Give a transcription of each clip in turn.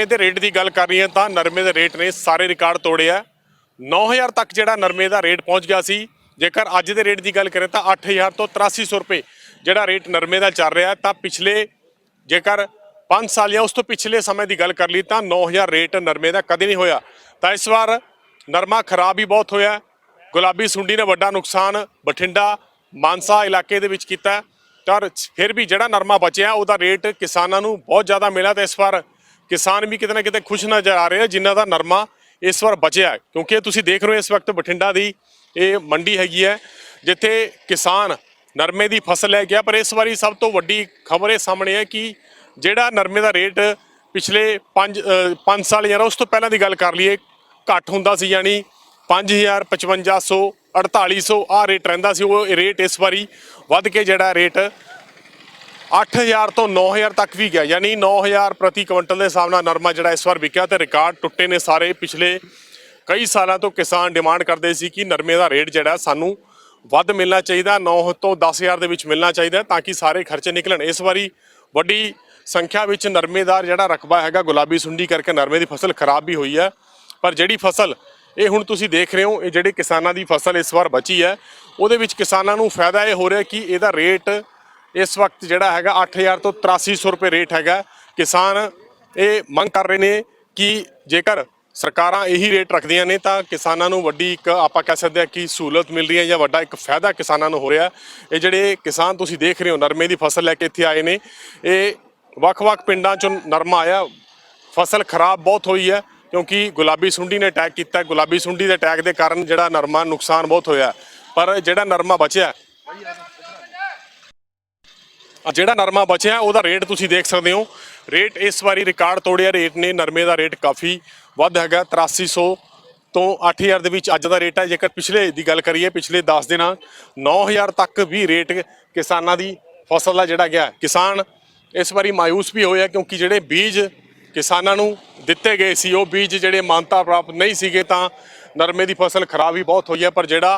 नरमे के रेट की गल कर रही है तो नरमे के रेट ने सारे रिकॉर्ड तोड़े है। 9000 तक जो नरमे का रेट पहुँच गया सी। जेकर अज के रेट की गल करें तो 8000 तो 8300 रुपये जोड़ा रेट नरमे का चल रहा है। तो पिछले जेकर 5 साल या उस तो पिछले समय की गल कर ली तो 9000 रेट नरमे का कदे नहीं होया। तो इस बार नरमा खराब ही बहुत होया। गुलाबी सुंडी ने बड़ा नुकसान बठिंडा मानसा इलाके दे विच कीता। पर फिर भी जिहड़ा नरमा बचिया उसका रेट किसानों को बहुत ज़्यादा मिला। तो इस बार किसान भी किते ना किते खुश नज़र आ रहे हैं जिन्हों का नरमा इस बार बचिया। क्योंकि तुसीं देख रहे हो इस वक्त बठिंडा की ये मंडी हैगी है जिथे किसान नरमे की फसल लै गया। पर इस बारी सब तो वड्डी खबर ये सामने है कि जिहड़ा नरमे का रेट पिछले 5 साल या उस तो पहले की गल कर लीए घट हुंदा सी, यानी 5000 5500 4800 आ रेट रहिंदा सी। वो रेट इस बारी वध के जिहड़ा रेट 8000 तो 9000 तक भी गया, यानी 9000 प्रति क्विंटल के हिसाब नाल नरमा जिहड़ा इस बार विकिया। तो रिकॉर्ड टुटे ने सारे। पिछले कई सालों तो किसान डिमांड करते सी कि नरमे का रेट जिहड़ा सानू वध मिलना चाहिए, 9 तो 10,000 के मिलना चाहिए ताकि सारे खर्चे निकलन। इस बारी वड्डी संख्या में नरमेदार जिहड़ा रकबा है गुलाबी सुंडी करके नरमे की फसल खराब भी हुई है। पर जिहड़ी फसल ये हुण तुसीं देख रहे हो, ये जिहड़ी किसानां दी फसल इस बार बची है उहदे विच किसानां नूं फायदा ये हो रहा कि इहदा रेट इस वक्त जिहड़ा हैगा 8000 तो 8300 रुपये रेट हैगा। किसान ये मंग कर रहे हैं कि जेकर सरकारां यही रेट रखदियां ने तो किसानां नूं वड्डी एक आपां कह सकते हैं कि सहूलत मिल रही है या वड्डा एक फायदा किसानां नूं हो रहा है। ये जिहड़े किसान तुसीं देख रहे हो नरमे की फसल लैके इत्थे आए ने, ये ਵੱਖ-ਵੱਖ पिंडां चों नरमा आया। फसल खराब बहुत हुई है क्योंकि गुलाबी सुंडी ने अटैक किया। गुलाबी सुंडी के अटैक के कारण जिहड़ा नरमा नुकसान बहुत होया। पर जिहड़ा नरमा बचिया उसका रेट तुसीं देख सकते हो। रेट इस बारी रिकॉर्ड तोड़िया रेट ने। नरमे का रेट काफ़ी वध है 8300 तो 8000 के बीच अज का रेट है। जेकर पिछले की गल करिए पिछले 10 दिन 9000 तक भी रेट किसानों की फसल का जिहड़ा गया। किसान इस बारी मायूस भी होया क्योंकि जिहड़े बीज किसानों को दिते गए सी वो बीज जिहड़े मानता प्राप्त नहीं सीगे तां नरमे की फसल खराब ही बहुत हुई है। पर जिहड़ा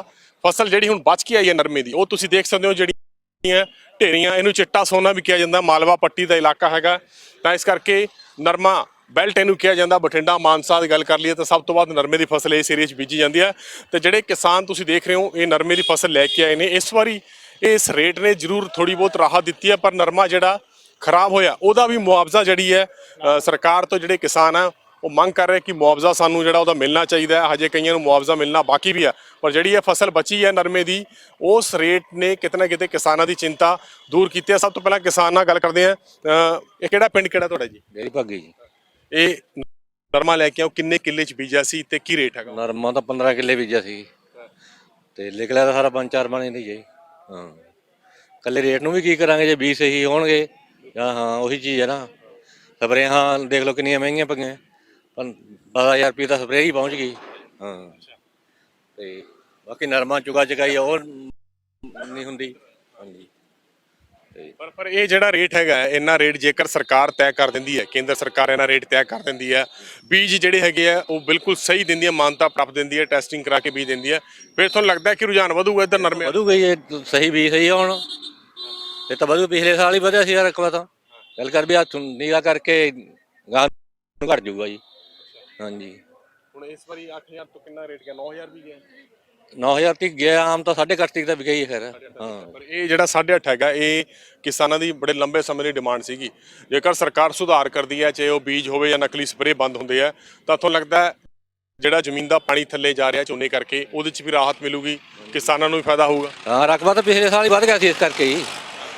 फसल जिहड़ी हुण बच के आई है नरमे की वो तुसीं देख सकते हो। जिहड़ियां ढेरियां इहनूं चिट्टा सोना भी कहा जाता, मालवा पट्टी का इलाका हैगा तां इस करके नरमा बैल्ट इहनूं कहा जाता। बठिंडा मानसा की गल कर लीए तो सब तो बाद नरमे की फसल इस एरिए बीजी जाती है। तो जिहड़े किसान तुसीं देख रहे हो ये नरमे की फसल लैके आए ने। इस बारी इस रेट ने जरूर थोड़ी बहुत राहत दी है। पर नरमा जिहड़ा खराब होया उहदा भी मुआवजा जिहड़ी है सरकार तो जिहड़े किसान है वो मंग कर रहे कि मुआवजा सानू जिहड़ा उहदा मिलना चाहिए। हजे कईयां नूं मुआवजा मिलना बाकी भी है। पर जिहड़ी फसल बची है नरमे की उस रेट ने किते ना किते किसानां की चिंता दूर की है। सब तो पहला किसान नाल गल करते हैं। ये किहड़ा पिंड किहड़ा तुहाडा जी? डेरी भागी जी। ये नरमा लैके आओ किन्ने किले च बीजा सी ते की रेट है? नरमा तो 15 किले बीजा सी ते निकलिया तो सारा 5-4 मण नहीं जी। हाँ कल्ले रेट नूं भी की करांगे जे बीज सही होणगे। हाँ वही चीज़ है ना। स्प्रे हाँ देख लो कितनी महंगियां पईयां। 12,000 रुपये तो स्प्रे ही पहुँच गई। हाँ तो बाकी नरमा चुका चुकाई और नहीं होंदी। हाँ जी पर ये जिहड़ा रेट हैगा इन्ना रेट जेकर सरकार तय कर दिंदी है, केंद्र सरकार इन्ना रेट तय कर दिंदी है, बीज जिहड़े हैगे आ वो बिल्कुल सही दिंदी है, मानता प्राप्त दिंदी है, टेस्टिंग करा के बीज दिंदी है, फिर तुहानूं लगदा है कि रुझान वधूगा इधर नरमे? वधूगा ही सही बीज सही होण फिर तो वधू। पिछले साल ही वधिया सी रकबा तो गल कर भी हथ नीला करके गां घट जूगा जी। हाँ जी हुण इस बारी 8000 तो कितना रेट गया? 9000 भी गया? 9000 तक गया आम तो 8.5 तक भी गई खैर। हाँ पर ये जिहड़ा 8.5 हैगा ये किसानां दी बड़े लंबे समय की डिमांड सीगी। जेकर सरकार सुधार करदी है चाहे वो बीज होवे या नकली स्प्रे बंद हुंदे आ तां तुहानूं लगदा है जिहड़ा जमीन दा पानी थल्ले जा रहा झोने करके ਉਹਦੇ ਚ भी राहत मिलूगी, किसानों ਨੂੰ भी फायदा होगा। हाँ रकबा तो पिछले साल ही वध गया सी इस करके ही।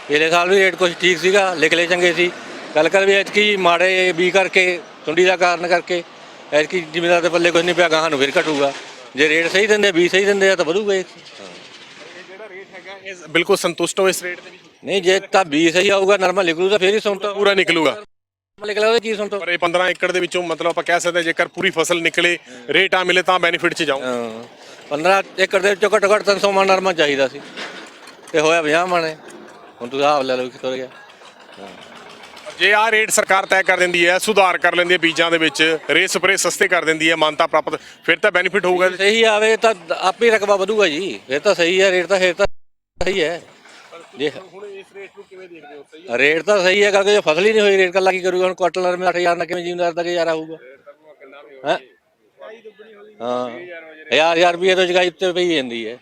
पिछले साल भी रेट कुछ ठीक सीगा, निकले चंगे सी। गल कर भी ऐतकी माड़े भी करके सुंडी का कारण करके ऐतकी जिमीदार के पल्ले कुछ नहीं पिया। गां नूं फिर घटूगा जे रेट सही दिंदे बीज सही दिंदे तो वधूगा। बिल्कुल संतुष्ट हो इस रेट दे? नहीं जे तो बीज सही आऊगा नरमा निकलूगा फिर ही सुनता पूरा निकलूगा। निकला की सुनता। पर 15 एकड़ ਦੇ ਵਿੱਚੋਂ मतलब ਆਪਾਂ ਕਹਿ ਸਕਦੇ ਜੇਕਰ ਪੂਰੀ ਫਸਲ ਨਿਕਲੇ ਰੇਟ ਆ ਮਿਲੇ ਤਾਂ ਬੈਨੀਫਿਟ 'ਚ ਜਾਊ। 15 ਏਕੜ ਦੇ ਵਿੱਚੋਂ ਘੱਟੋ ਘੱਟ 300 ਮਣ ਨਰਮਾ ਚਾਹੀਦਾ ਸੀ ਤੇ ਹੋਇਆ 50 ਮਣ। ਹੁਣ ਤੁਸੀਂ ਹਿਸਾਬ ਲੈ ਲਓ ਕਿੱਥੋਂ ਗਿਆ। ਜੇ ਆ ਰੇਟ ਸਰਕਾਰ ਤੈਅ ਕਰ ਦਿੰਦੀ ਹੈ, ਸੁਧਾਰ ਕਰ ਲੈਂਦੀ ਹੈ ਬੀਜਾਂ ਦੇ ਵਿੱਚ, ਰੇ ਸਪਰੇ ਸਸਤੇ ਕਰ ਦਿੰਦੀ ਹੈ, ਮਾਨਤਾ ਪ੍ਰਾਪਤ, ਫਿਰ ਤਾਂ ਬੈਨੀਫਿਟ ਹੋਊਗਾ। ਸਹੀ ਆਵੇ ਤਾਂ ਆਪੇ ਰਕਬਾ ਵਧੂਗਾ ਜੀ। ਫਿਰ ਤਾਂ ਸਹੀ ਹੈ ਰੇਟ ਤਾਂ ਫਿਰ ਤਾਂ ਸਹੀ ਹੈ। ਜੇ ਹੁਣ ਇਸ ਰੇਟ ਨੂੰ ਕਿਵੇਂ ਦੇਖਦੇ ਹੋ? ਸਹੀ ਰੇਟ ਤਾਂ ਸਹੀ ਹੈ ਕਰਕੇ ਜੇ ਫਸਲ ਹੀ ਨਹੀਂ ਹੋਈ ਰੇਟ ਕੱਲਾ ਕੀ ਕਰੂਗਾ ਹੁਣ ਕੁਆਟਲ ਨਰਮੇ 8000 ਨਾਲ ਕਿਵੇਂ ਜ਼ਿਮੀਂਦਾਰ ਦਾ ਗੁਜ਼ਾਰਾ ਹੋਊਗਾ ਹੈਂ? ਹਾਂ 1000 ਰੁਪਏ ਤੋਂ ਜਗਾਈ ਉੱਤੇ ਪਈ ਜਾਂਦੀ ਹੈ।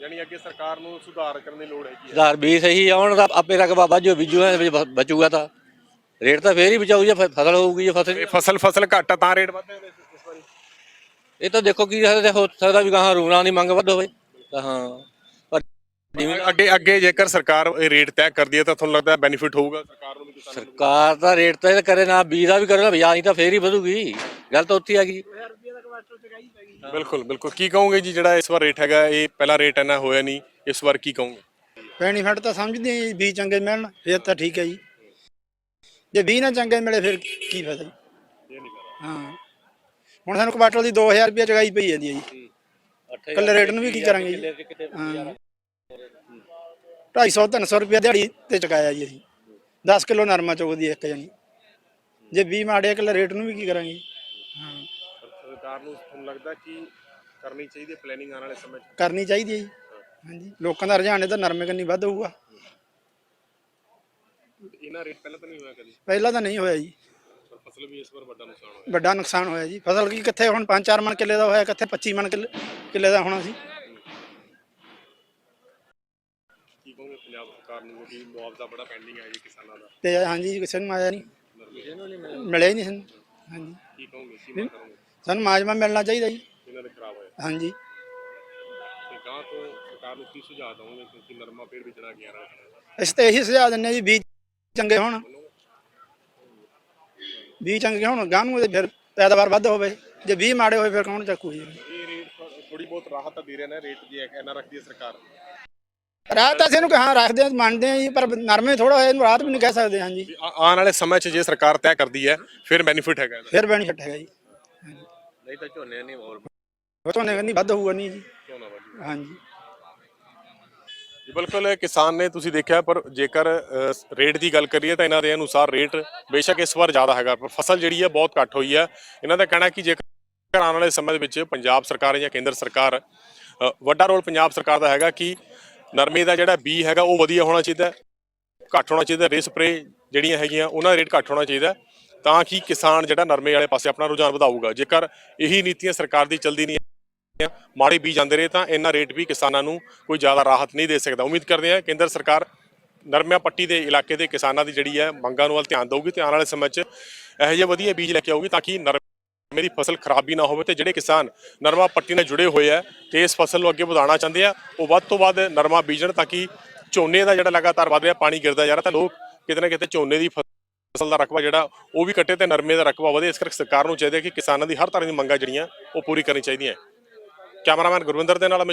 ਯਾਨੀ ਅੱਗੇ ਸਰਕਾਰ ਨੂੰ ਸੁਧਾਰ ਕਰਨ ਦੀ ਲੋੜ ਹੈਗੀ ਹੈ। ਸੁਧਾਰ ਵੀ ਸਹੀ ਆਉਣ ਦਾ ਆਪੇ ਰਕਬਾ ਬਾਜੋ ਬੀਜੂ ਬਚੂਗਾ ਤਾਂ ਰੇਟ ਤਾਂ ਫੇਰ ਹੀ ਬਚਾਊ ਜੇ ਫਸਲ ਹੋਊਗੀ ਜੇ ਫਸਲ ਇਹ ਫਸਲ ਘੱਟ ਆ ਤਾਂ ਰੇਟ ਵੱਧ ਹੈ ਇਸ ਵਾਰੀ। ਇਹ ਤਾਂ ਦੇਖੋ ਕੀ ਹੋ ਸਕਦਾ ਵੀ ਗਾਹਾਂ ਰੂਣਾ ਦੀ ਮੰਗ ਵੱਧ ਹੋਵੇ ਤਾਂ ਹਾਂ ਪਰ ਅੱਗੇ ਜੇਕਰ ਸਰਕਾਰ ਇਹ ਰੇਟ ਤੈਅ ਕਰਦੀ ਹੈ ਤਾਂ ਤੁਹਾਨੂੰ ਲੱਗਦਾ ਬੈਨੀਫਿਟ ਹੋਊਗਾ ਸਰਕਾਰ ਨੂੰ ਵੀ ਕਿਸਾਨਾਂ ਨੂੰ? ਸਰਕਾਰ ਦਾ ਰੇਟ ਤਾਂ ਇਹ ਕਰੇ ਨਾ ਬੀਜ ਦਾ ਵੀ ਕਰੇ ਨਾ ਬਿਆਜ ਤਾਂ ਫੇਰ ਹੀ ਵਧੂਗੀ ਗੱਲ ਤਾਂ ਉੱਥੇ ਆ ਗਈ। ਬਿਲਕੁਲ ਬਿਲਕੁਲ। ਕੀ ਕਹੋਗੇ ਜੀ ਜਿਹੜਾ ਇਸ ਵਾਰ ਰੇਟ ਹੈਗਾ ਇਹ ਪਹਿਲਾ ਰੇਟ ਇੰਨਾ ਹੋਇਆ ਨਹੀਂ ਇਸ ਵਾਰ ਕੀ ਕਹੋਗੇ? ਬੈਨੀਫਿਟ ਤਾਂ ਸਮਝਦੇ ਆ ਜੀ, ਬੀਜ ਚੰਗੇ ਮਿਲਣ ਫਿਰ ਤਾਂ ਠੀਕ ਹੈ ਜੀ। ਜੇ ਬੀਜ ਨਾ ਚੰਗੇ ਮਿਲੇ ਫਿਰ ਕੀ ਫਾਇਦਾ ਜੀ। ਹਾਂ ਹੁਣ ਸਾਨੂੰ ਕੁਆਟਲ ਦੀ 2000 ਰੁਪਏ ਚਗਾਈ ਪਈ ਜਾਂਦੀ ਹੈ ਜੀ। ਇਕੱਲੇ ਰੇਟ ਨੂੰ ਵੀ ਕੀ ਕਰਾਂਗੇ ਜੀ। ਹਾਂ 250-300 ਰੁਪਏ ਦਿਹਾੜੀ ਤੇ ਚੁਕਾਇਆ ਜੀ ਅਸੀਂ। 10 ਕਿਲੋ ਨਰਮਾ ਚੁਗਦੀ ਇੱਕ ਜਣੀ। ਜੇ 20 ਮਾੜੇ ਇਕੱਲੇ ਰੇਟ ਨੂੰ ਵੀ ਕੀ ਕਰਾਂਗੇ। ਹਾਂ ਸਰਕਾਰ ਨੂੰ ਤੁਹਾਨੂੰ ਲੱਗਦਾ ਕਿ ਕਰਨੀ ਚਾਹੀਦੀ ਹੈ ਪਲੈਨਿੰਗ ਆਉਣ ਵਾਲੇ ਸਮੇਂ 'ਚ? ਕਰਨੀ ਚਾਹੀਦੀ ਹੈ ਜੀ। ਹਾਂਜੀ ਲੋਕਾਂ ਦਾ ਰੁਝਾਨ ਤਾਂ ਨਰਮੇ ਕੰਨੀ ਵੱਧ ਹੋਊਗਾ। ਇਹਨਾਂ ਰੇਟ ਪਹਿਲਾਂ ਤਾਂ ਨਹੀਂ ਹੋਇਆ ਕਦੀ? ਪਹਿਲਾਂ ਤਾਂ ਨਹੀਂ ਹੋਇਆ ਜੀ। ਪਰ ਫਸਲ ਵੀ ਇਸ ਵਾਰ ਵੱਡਾ ਨੁਕਸਾਨ ਹੋਇਆ। ਵੱਡਾ ਨੁਕਸਾਨ ਹੋਇਆ ਜੀ। ਫਸਲ ਕੀ ਕਿੱਥੇ ਹੁਣ 5-4 ਮਣ ਕਿੱਲੇ ਦਾ ਹੋਇਆ, ਕਿੱਥੇ 25 ਮਣ ਕਿੱਲੇ ਦਾ ਹੋਣਾ ਸੀ। ਕੀ ਕਹੋਗੇ ਪੰਜਾਬ ਸਰਕਾਰ ਨੂੰ ਕਿ ਮੁਆਵਜ਼ਾ ਬੜਾ ਪੈਂਡਿੰਗ ਹੈ ਜੀ ਕਿਸਾਨਾਂ ਦਾ? ਤੇ ਹਾਂਜੀ ਕਿਸੇ ਨੂੰ ਆਇਆ ਨਹੀਂ, ਮਿਲਿਆ ਹੀ ਨਹੀਂ ਸਾਨੂੰ। ਹਾਂਜੀ ਕੀ ਕਹੋਗੇ ਕੀ ਮੰਗ ਕਰੋਗੇ? ਸਾਨੂੰ ਮਾਜਮਾ ਮਿਲਣਾ ਚਾਹੀਦਾ ਜੀ। ਇਹਨਾਂ ਦੇ ਖਰਾਬ ਹੋਇਆ ਹਾਂਜੀ ਤੇ ਗਾਂ ਤੋਂ ਸਰਕਾਰ ਨੂੰ ਕੀ ਸੁਝਾਅ ਦਵਾਂਗੇ ਕਿਉਂਕਿ ਨਰਮਾ ਪੇੜ ਵਿਚਣਾ ਗਿਆ ਨਾ? ਅਸੀਂ ਤਾਂ ਇਹੀ ਸੁਝਾਅ ਦਿੰਦੇ ਜੀ ਬੀਜ ਚੰਗੇ ਹੋਣ, ਬੀਜ ਚੰਗੇ ਹੋਣ ਗਾਂ ਨੂੰ ਫਿਰ ਪੈਦਾਵਾਰ ਵੱਧ ਹੋਵੇ। ਜੇ 20 ਮਾੜੇ ਹੋਏ ਫਿਰ ਕੌਣ ਚੱਕੂ ਜੀ। ਇਹ ਰੇਟ ਥੋੜੀ ਬਹੁਤ ਰਾਹਤ ਤਾਂ ਦੇ ਰਹੇ ਨੇ ਰੇਟ ਦੀ ਇਹਨਾਂ ਰੱਖਦੀ ਹੈ ਸਰਕਾਰ। ਰਾਹਤ ਤਾਂ ਅਸੀਂ ਇਹਨੂੰ ਹਾਂ ਰੱਖਦੇ ਹਾਂ ਮੰਨਦੇ ਹਾਂ ਜੀ, ਪਰ ਨਰਮੇ ਥੋੜਾ ਹੋਇਆ ਇਹਨੂੰ ਰਾਹਤ ਵੀ ਨਹੀਂ ਕਹਿ ਸਕਦੇ। ਹਾਂਜੀ ਆਉਣ ਵਾਲੇ ਸਮੇਂ 'ਚ ਜੇ ਸਰਕਾਰ ਤੈਅ ਕਰਦੀ ਹੈ ਫਿਰ ਬੈਨੀਫਿਟ ਹੈਗਾ ਇਹਦਾ। ਫਿਰ ਬੈਨੀਫਿਟ ਹੈਗਾ ਜੀ। ਨਹੀਂ ਤਾਂ ਝੋਨੇ ਨਹੀਂ ਹੋਰ ਉਹ ਝੋਨੇ ਕੰਨੀ ਵੱਧ ਹੋਊਗਾ ਨਹੀਂ ਜੀ। ਝੋਨਾ ਵਾਲੀ। ਹਾਂਜੀ ਜੀ ਬਿਲਕੁਲ ਕਿਸਾਨ ਨੇ ਤੁਸੀਂ ਦੇਖਿਆ ਪਰ ਜੇਕਰ ਰੇਟ ਦੀ ਗੱਲ ਕਰੀਏ ਤਾਂ ਇਹਨਾਂ ਦੇ ਅਨੁਸਾਰ ਰੇਟ ਬੇਸ਼ੱਕ ਇਸ ਵਾਰ ਜ਼ਿਆਦਾ ਹੈਗਾ ਪਰ ਫਸਲ ਜਿਹੜੀ ਹੈ ਬਹੁਤ ਘੱਟ ਹੋਈ ਹੈ। ਇਹਨਾਂ ਦਾ ਕਹਿਣਾ ਕਿ ਜੇਕਰ ਆਉਣ ਵਾਲੇ ਸਮੇਂ ਦੇ ਵਿੱਚ ਪੰਜਾਬ ਸਰਕਾਰ ਜਾਂ ਕੇਂਦਰ ਸਰਕਾਰ ਵੱਡਾ ਰੋਲ ਪੰਜਾਬ ਸਰਕਾਰ ਦਾ ਹੈਗਾ ਕਿ ਨਰਮੇ ਦਾ ਜਿਹੜਾ ਬੀ ਹੈਗਾ ਉਹ ਵਧੀਆ ਹੋਣਾ ਚਾਹੀਦਾ, ਘੱਟ ਹੋਣਾ ਚਾਹੀਦਾ। ਰੇ ਸਪਰੇ ਜਿਹੜੀਆਂ ਹੈਗੀਆਂ ਉਹਨਾਂ ਦਾ ਰੇਟ ਘੱਟ ਹੋਣਾ ਚਾਹੀਦਾ ਤਾਂ ਕਿ ਕਿਸਾਨ ਜਿਹੜਾ ਨਰਮੇ ਵਾਲੇ ਪਾਸੇ ਆਪਣਾ ਰੁਝਾਨ ਵਧਾਊਗਾ। ਜੇਕਰ ਇਹੀ ਨੀਤੀਆਂ ਸਰਕਾਰ ਦੀ ਚੱਲਦੀ ਨਹੀਂ ਮਾੜੇ ਬੀਜ ਜਾਂਦੇ ਰਹੇ ਤਾਂ ਇਹਨਾਂ ਰੇਟ ਵੀ ਕਿਸਾਨਾਂ ਨੂੰ ਕੋਈ ਜ਼ਿਆਦਾ ਰਾਹਤ ਨਹੀਂ ਦੇ ਸਕਦਾ। ਉਮੀਦ ਕਰਦੇ ਹਾਂ ਕੇਂਦਰ ਸਰਕਾਰ ਨਰਮਿਆਂ ਪੱਟੀ ਦੇ ਇਲਾਕੇ ਦੇ ਕਿਸਾਨਾਂ ਦੀ ਜਿਹੜੀ ਹੈ ਮੰਗਾਂ ਨੂੰ ਵੱਲ ਧਿਆਨ ਦੇਊਗੀ ਤੇ ਆਉਣ ਵਾਲੇ ਸਮੇਂ 'ਚ ਇਹੋ ਜਿਹੇ ਵਧੀਆ ਬੀਜ ਲੈ ਕੇ ਆਊਗੀ ਤਾਂ ਕਿ ਨਰਮੇ ਦੀ ਫਸਲ ਖਰਾਬੀ ਨਾ ਹੋਵੇ ਤੇ ਜਿਹੜੇ ਕਿਸਾਨ ਨਰਮਾ ਪੱਟੀ ਨਾਲ ਜੁੜੇ ਹੋਏ ਆ ਤੇ ਇਸ ਫਸਲ ਨੂੰ ਅੱਗੇ ਵਧਾਉਣਾ ਚਾਹੁੰਦੇ ਆ ਉਹ ਵੱਧ ਤੋਂ ਵੱਧ ਨਰਮਾ ਬੀਜਣ ਤਾਂ ਕਿ ਝੋਨੇ ਦਾ ਜਿਹੜਾ ਲਗਾਤਾਰ ਵੱਧ ਰਿਹਾ ਪਾਣੀ ਗਿਰਦਾ ਜਾ ਰਿਹਾ ਤਾਂ ਲੋਕ ਕਿਤੇ ਨਾ ਕਿਤੇ ਝੋਨੇ ਦੀ ਫਸਲ ਦਾ ਰਕਬਾ ਜਿਹੜਾ ਉਹ ਵੀ ਕੱਟੇ ਤੇ ਨਰਮੇ ਦਾ ਰਕਬਾ ਵਧੇ। ਇਸ ਕਰਕੇ ਸਰਕਾਰ ਨੂੰ ਚਾਹੀਦਾ ਕਿ ਕਿਸਾਨਾਂ ਦੀ ਹਰ ਤਰ੍ਹਾਂ ਦੀ ਮੰਗਾਂ ਜਿਹੜੀਆਂ ਉਹ ਪੂਰੀ ਕਰਨੀ ਚਾਹੀਦੀਆਂ। ਕੈਮਰਾਮੈਨ ਗੁਰਵਿੰਦਰ ਦੇ ਨਾਲ ਮੈਂ